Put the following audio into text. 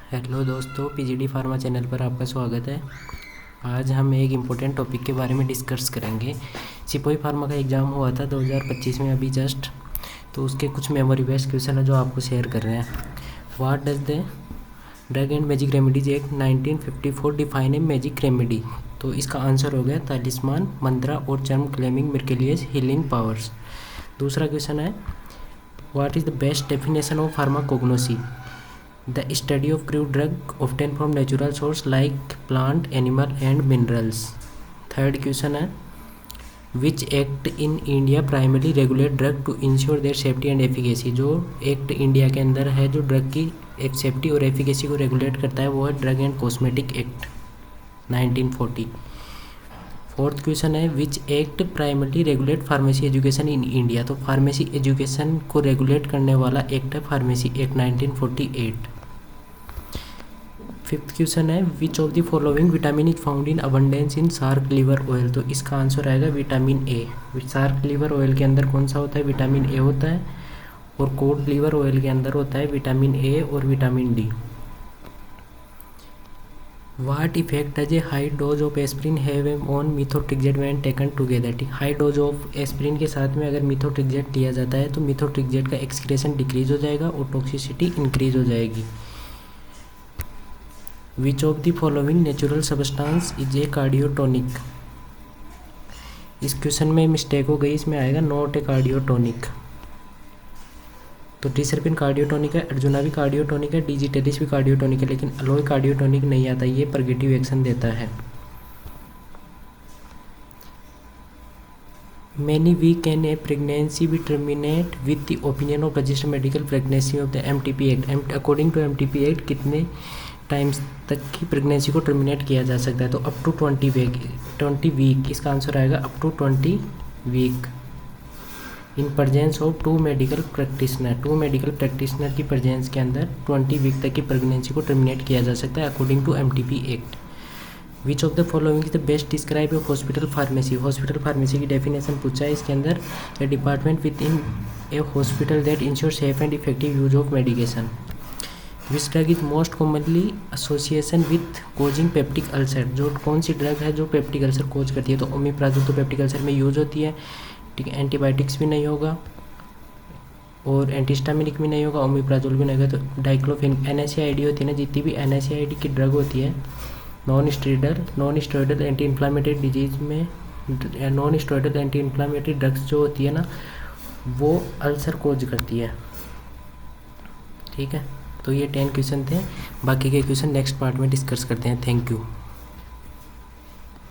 Hello दोस्तों, PGD pharma channel पर आपका स्वागत है। आज हम एक इम्पोर्टेंट टॉपिक के बारे में डिस्कस करेंगे। सिपाही फार्मा का एग्ज़ाम हुआ था 2025 में अभी जस्ट, तो उसके कुछ मेमोरी बेस्ड क्वेश्चन है जो आपको शेयर कर रहे हैं। What does the drug and magic remedies act 1954 define a magic remedy? तो इसका आंसर हो गया तालिस्मान, मंत्रा और चर्म क्लेमिंग मिर्केलियस हीलिंग पावर्स। दूसरा क्वेश्चन है, what is the best definition of pharmacognosy? The study of crude drug obtained from natural source like plant, animal and minerals. Third question है, which act in India primarily regulate drug to ensure their safety and efficacy? जो act India के अंदर है जो drug की safety और efficacy को regulate करता है वो है drug and cosmetic act 1940। Fourth question है, which act primarily regulate pharmacy education in India? तो फार्मेसी एजुकेशन को रेगुलेट करने वाला एक्ट है फार्मेसी एक्ट 1948। फिफ्थ क्वेश्चन है, which of the following vitamin is found in abundance in shark liver oil? तो इसका answer आएगा vitamin A. Shark liver oil के अंदर कौन सा होता है? विटामिन ए होता है। और कोड लीवर ऑयल के अंदर होता है विटामिन ए और vitamin D. What effect does a high dose of aspirin have on methotrexate when taken together? High dose of aspirin के साथ में अगर मिथोट्रिक्जेट लिया जाता है तो मिथोट्रिक्जेट का एक्सक्रेशन डिक्रीज हो जाएगा और टॉक्सिसिटी इंक्रीज हो जाएगी। विच of the following natural substance is a cardiotonic? इस क्वेश्चन में मिस्टेक हो गई, इसमें आएगा नॉट ए कार्डियोटोनिक। तो ट्रिसरपिन कार्डियोटोनिक है, अर्जुना भी कार्डियोटोनिक है, डिजिटेलिस भी कार्डियोटोनिक है, लेकिन अलोय कार्डियोटोनिक नहीं आता, ये परगेटिव एक्शन देता है। Many week can a pregnancy be terminate with the opinion of registered medical pregnancy of the MTP act? According to MTP act कितने टाइम्स तक की प्रेगनेंसी को टर्मिनेट किया जा सकता है? तो अप टू 20 वीक। इसका आंसर आएगा up to 20 week in presence of two medical practitioner की प्रजेंस के अंदर 20 वीक तक की प्रेगनेंसी को टर्मिनेट किया जा सकता है according to MTP act. Which of the following is the best describe of hospital pharmacy? Hospital pharmacy की डेफिनेशन पूछा है इसके अंदर, a department with in a hospital that ensure safe and effective use of medication. Which drug is most commonly association with causing peptic ulcer? जो कौन सी drug है जो peptic ulcer कोज करती है? तो ओमिप्राजोल तो पेप्टिक अल्सर में यूज होती है, ठीक है। एंटीबायोटिक्स भी नहीं होगा और एंटीस्टामिनिक भी नहीं होगा, ओमिप्राजोल भी नहीं होगा। तो डाइक्लोफिन NSAID होती है ना, जितनी भी NSAID की ड्रग होती है non steroidal anti inflammatory disease में, non steroidal anti inflammatory drugs जो होती है ना वो अल्सर कोज करती है, ठीक है। तो ये 10 क्वेश्चन थे, बाकी के क्वेश्चन नेक्स्ट पार्ट में डिस्कस करते हैं। Thank you.